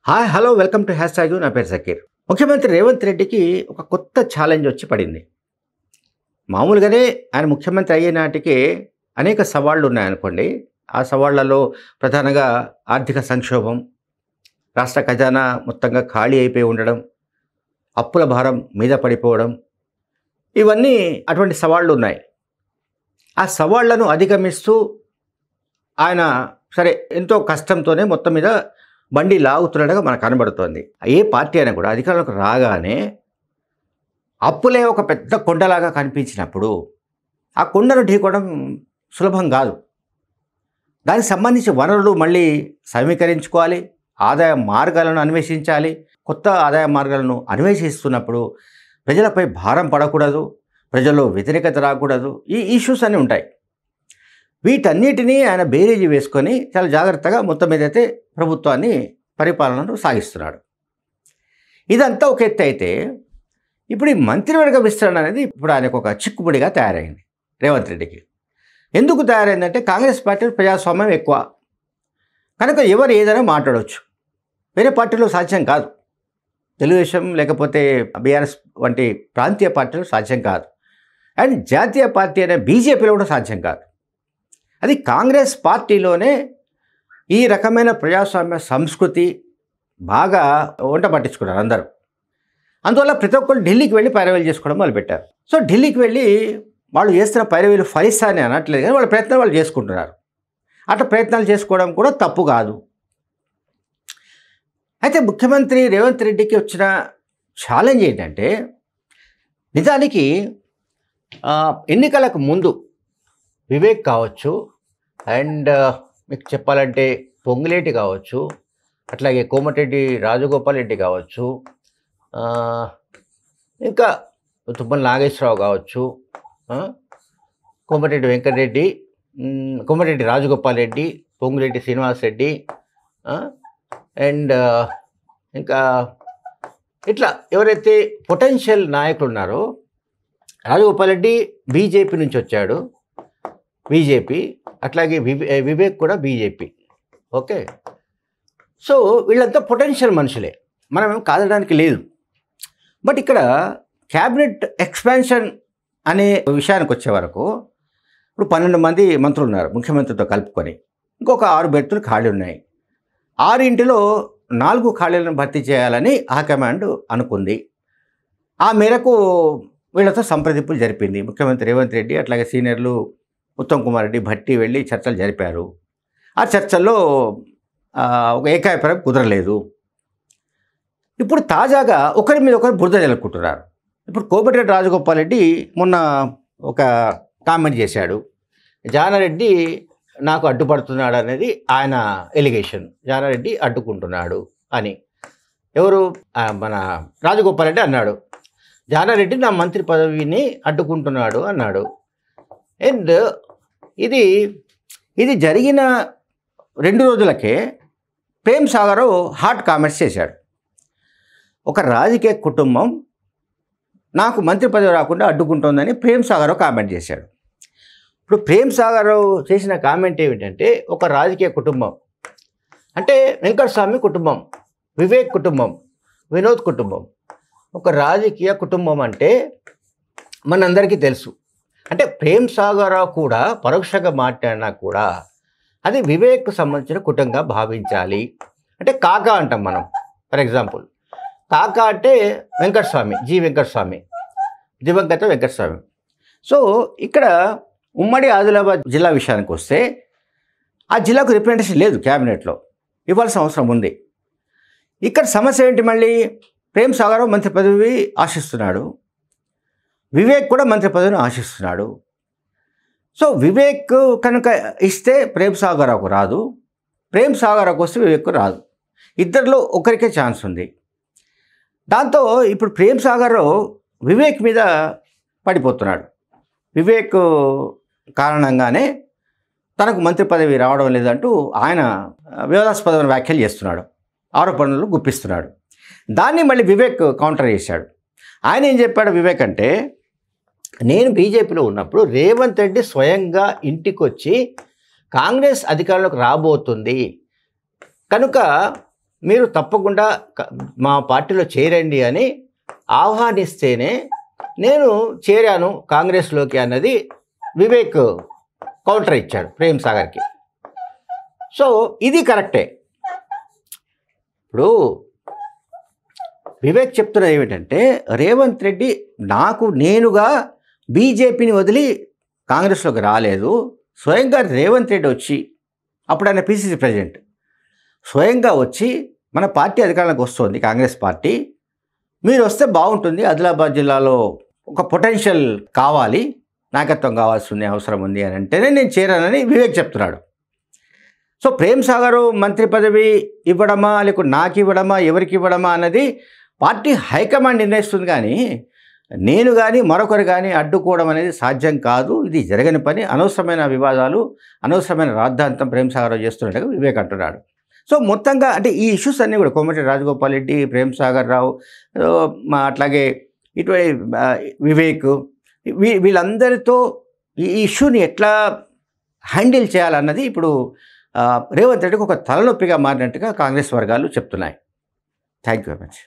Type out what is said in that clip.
Hi hello welcome to hash tag. నా పేరు జకీర్. ముఖ్యమంత్రి రేవంత్ రెడ్డికి ఒక కొత్త ఛాలెంజ్ వచ్చి పడింది. మామూలుగానే ఆయన ముఖ్యమంత్రి అయ్యే నాటికి అనేక సవాళ్లు ఉన్నాయనుకోండి. ఆ సవాళ్లలో ప్రధానంగా ఆర్థిక సంక్షోభం, రాష్ట్ర ఖజానా మొత్తంగా ఖాళీ అయిపోయి ఉండడం, అప్పుల భారం మీద పడిపోవడం, ఇవన్నీ అటువంటి సవాళ్లు ఉన్నాయి. ఆ సవాళ్లను అధిగమిస్తూ ఆయన సరే ఎంతో కష్టంతోనే మొత్తం మీద బండి లాగుతున్నట్టుగా మనకు కనబడుతోంది. ఏ పార్టీ అయినా కూడా అధికారంలోకి రాగానే అప్పులే ఒక పెద్ద కొండలాగా కనిపించినప్పుడు ఆ కొండను ఢీకోవడం సులభం కాదు. దానికి సంబంధించి వనరులు మళ్ళీ సమీకరించుకోవాలి, ఆదాయ మార్గాలను అన్వేషించాలి. కొత్త ఆదాయ మార్గాలను అన్వేషిస్తున్నప్పుడు ప్రజలపై భారం పడకూడదు, ప్రజల్లో వ్యతిరేకత రాకూడదు. ఈ ఇష్యూస్ అన్నీ ఉంటాయి. వీటన్నిటినీ ఆయన బేరీజు వేసుకొని చాలా జాగ్రత్తగా మొత్తం మీదైతే ప్రభుత్వాన్ని పరిపాలనను సాగిస్తున్నాడు. ఇదంతా ఒక ఎత్తు అయితే, ఇప్పుడు ఈ మంత్రివర్గ విస్తరణ అనేది ఇప్పుడు ఆయనకు ఒక చిక్కుముడిగా తయారైంది రేవంత్ రెడ్డికి. ఎందుకు తయారైందంటే కాంగ్రెస్ పార్టీలో ప్రజాస్వామ్యం ఎక్కువ కనుక ఎవరు ఏదైనా మాట్లాడవచ్చు. వేరే పార్టీలో సాధ్యం కాదు. తెలుగుదేశం లేకపోతే బీఆర్ఎస్ వంటి ప్రాంతీయ పార్టీలు సాధ్యం కాదు. అండ్ జాతీయ పార్టీ అనే బీజేపీలో కూడా సాధ్యం కాదు. అది కాంగ్రెస్ పార్టీలోనే ఈ రకమైన ప్రజాస్వామ్య సంస్కృతి బాగా వంట పట్టించుకున్నారు అందరూ. అందువల్ల ప్రతి ఒక్కరు ఢిల్లీకి వెళ్ళి పైరవీలు చేసుకోవడం మొదలుపెట్టారు. సో ఢిల్లీకి వెళ్ళి వాళ్ళు చేస్తున్న పైరవీలు ఫలిస్తాన్ని అనట్లేదు, కానీ వాళ్ళ ప్రయత్నాలు వాళ్ళు చేసుకుంటున్నారు. అట్లా ప్రయత్నాలు చేసుకోవడం కూడా తప్పు కాదు. అయితే ముఖ్యమంత్రి రేవంత్ రెడ్డికి వచ్చిన ఛాలెంజ్ ఏంటంటే, నిజానికి ఎన్నికలకు ముందు వివేక్ కావచ్చు, అండ్ మీకు చెప్పాలంటే పొంగులేటి కావచ్చు, అట్లాగే కోమటిరెడ్డి రాజగోపాల్ రెడ్డి కావచ్చు, ఇంకా తుమ్మల నాగేశ్వరరావు కావచ్చు, కోమటిరెడ్డి వెంకటరెడ్డి, కోమటిరెడ్డి రాజగోపాల్ రెడ్డి, పొంగులేటి శ్రీనివాస్ రెడ్డి, అండ్ ఇంకా ఇట్లా ఎవరైతే పొటెన్షియల్ నాయకులు ఉన్నారో, రాజగోపాల్ రెడ్డి బీజేపీ నుంచి వచ్చాడు, బీజేపీ, అట్లాగే వివేక్ కూడా బీజేపీ. ఓకే, సో వీళ్ళంతా పొటెన్షియల్ మనుషులే, మనం ఏం కాదడానికి లేదు. బట్ ఇక్కడ క్యాబినెట్ ఎక్స్పాన్షన్ అనే విషయానికి వచ్చే వరకు ఇప్పుడు 12 మంది మంత్రులు ఉన్నారు ముఖ్యమంత్రితో కలుపుకొని. ఇంకొక 6 బెర్తులు ఖాళీ ఉన్నాయి. 6 4 ఖాళీలను భర్తీ చేయాలని హైకమాండ్ అనుకుంది. ఆ మేరకు వీళ్ళతో సంప్రదింపులు జరిపింది ముఖ్యమంత్రి రేవంత్ రెడ్డి. అట్లాగే సీనియర్లు ఉత్తమ్ కుమార్ రెడ్డి, భట్టి వెళ్ళి చర్చలు జరిపారు. ఆ చర్చల్లో ఒక ఏకాభిప్రాయం కుదరలేదు. ఇప్పుడు తాజాగా ఒకరి మీద ఒకరు బురద జల్లుకుంటున్నారు. ఇప్పుడు కోమటిరెడ్డి రాజగోపాల్ రెడ్డి మొన్న ఒక కామెంట్ చేశాడు, జానారెడ్డి నాకు అడ్డుపడుతున్నాడు అనేది ఆయన ఎలిగేషన్. జానారెడ్డి అడ్డుకుంటున్నాడు అని ఎవరు, మన రాజగోపాల్ రెడ్డి అన్నాడు, జానారెడ్డి నా మంత్రి పదవిని అడ్డుకుంటున్నాడు అన్నాడు. అండ్ ఇది జరిగిన 2 రోజులకే ప్రేమ్ సాగర్ హాట్ కామెంట్స్ చేశాడు. ఒక రాజకీయ కుటుంబం నాకు మంత్రి పదవి రాకుండా అడ్డుకుంటుందని ప్రేమ్ సాగర్ కామెంట్ చేశాడు. ఇప్పుడు ప్రేమ్ సాగర్ చేసిన కామెంట్ ఏమిటంటే, ఒక రాజకీయ కుటుంబం అంటే వెంకటస్వామి కుటుంబం, వివేక్ కుటుంబం, వినోద్ కుటుంబం. ఒక రాజకీయ కుటుంబం అంటే మనందరికీ తెలుసు. అంటే ప్రేమ్ సాగర్ కూడా పరోక్షంగా మాట్లాడినా కూడా అది వివేక్కు సంబంధించిన కుటుంబంగా భావించాలి. అంటే కాకా అంటాం మనం. ఫర్ ఎగ్జాంపుల్ కాకా అంటే వెంకటస్వామి, జి వెంకటస్వామి, దివంగత వెంకటస్వామి. సో ఇక్కడ ఉమ్మడి ఆదిలాబాద్ జిల్లా విషయానికి వస్తే ఆ జిల్లాకు రిప్రజెంటేషన్ లేదు, క్యాబినెట్లో ఇవ్వాల్సిన అవసరం ఉంది. ఇక్కడ సమస్య ఏంటి, మళ్ళీ ప్రేమ్ సాగర్ మంత్రి పదవి ఆశిస్తున్నాడు, వివేక్ కూడా మంత్రి పదవిని ఆశిస్తున్నాడు. సో వివేక్ కనుక ఇస్తే ప్రేమ్ సాగర్కు రాదు, ప్రేమ్ సాగర్కు వస్తే వివేక్ రాదు. ఇద్దరిలో ఒకరికే ఛాన్స్ ఉంది. దాంతో ఇప్పుడు ప్రేమ్ సాగర్ వివేక్ మీద పడిపోతున్నాడు. వివేక్ కారణంగానే తనకు మంత్రి పదవి రావడం లేదంటూ ఆయన వివాదాస్పదమైన వ్యాఖ్యలు చేస్తున్నాడు, ఆరోపణలు గుప్పిస్తున్నాడు. దాన్ని మళ్ళీ వివేక్ కౌంటర్ చేశాడు. ఆయన ఏం చెప్పాడు వివేక్ అంటే, నేను బీజేపీలో ఉన్నప్పుడు రేవంత్ రెడ్డి స్వయంగా ఇంటికి వచ్చి కాంగ్రెస్ అధికారంలోకి రాబోతుంది కనుక మీరు తప్పకుండా మా పార్టీలో చేరండి అని ఆహ్వానిస్తేనే నేను చేరాను కాంగ్రెస్లోకి అన్నది వివేక్ కౌంటర్ ఇచ్చాడు ప్రేమ్ సాగర్కి. సో ఇది కరెక్టే. ఇప్పుడు వివేక్ చెప్తున్నది ఏమిటంటే రేవంత్ రెడ్డి నేనుగా బీజేపీని వదిలి కాంగ్రెస్లోకి రాలేదు. స్వయంగా రేవంత్ రెడ్డి వచ్చి, అప్పుడు ఆయన పిసిసి ప్రెసిడెంట్, స్వయంగా వచ్చి మన పార్టీ అధికారంలోకి వస్తుంది కాంగ్రెస్ పార్టీ, మీరు వస్తే బాగుంటుంది, ఆదిలాబాద్ జిల్లాలో ఒక పొటెన్షియల్ కావాలి, నాయకత్వం కావాల్సిన అవసరం ఉంది అని అంటేనే నేను చేరానని వివేక్ చెప్తున్నాడు. సో ప్రేమ్ సాగర్ మంత్రి పదవి ఇవ్వడమా లేకపోతే నాకు ఇవ్వడమా ఎవరికి ఇవ్వడమా అన్నది పార్టీ హైకమాండ్ నిర్ణయిస్తుంది, కానీ నేను కానీ మరొకరు కానీ అడ్డుకోవడం అనేది సాధ్యం కాదు. ఇది జరగని పని, అనవసరమైన వివాదాలు, అనవసరమైన రాద్ధాంతం ప్రేమ్ సాగర్ చేస్తున్నట్టుగా వివేక్ అంటున్నాడు. సో మొత్తంగా అంటే ఈ ఇష్యూస్ అన్నీ కూడా కోమటిరెడ్డి రాజగోపాల్ రెడ్డి, ప్రేమ్ సాగర్ రావు, అట్లాగే ఇటువంటి వివేక్, వీళ్ళందరితో ఈ ఇష్యూని ఎట్లా హ్యాండిల్ చేయాలన్నది ఇప్పుడు రేవంత్ రెడ్డికి ఒక తలనొప్పిగా మారినట్టుగా కాంగ్రెస్ వర్గాలు చెప్తున్నాయి. Thank you very much.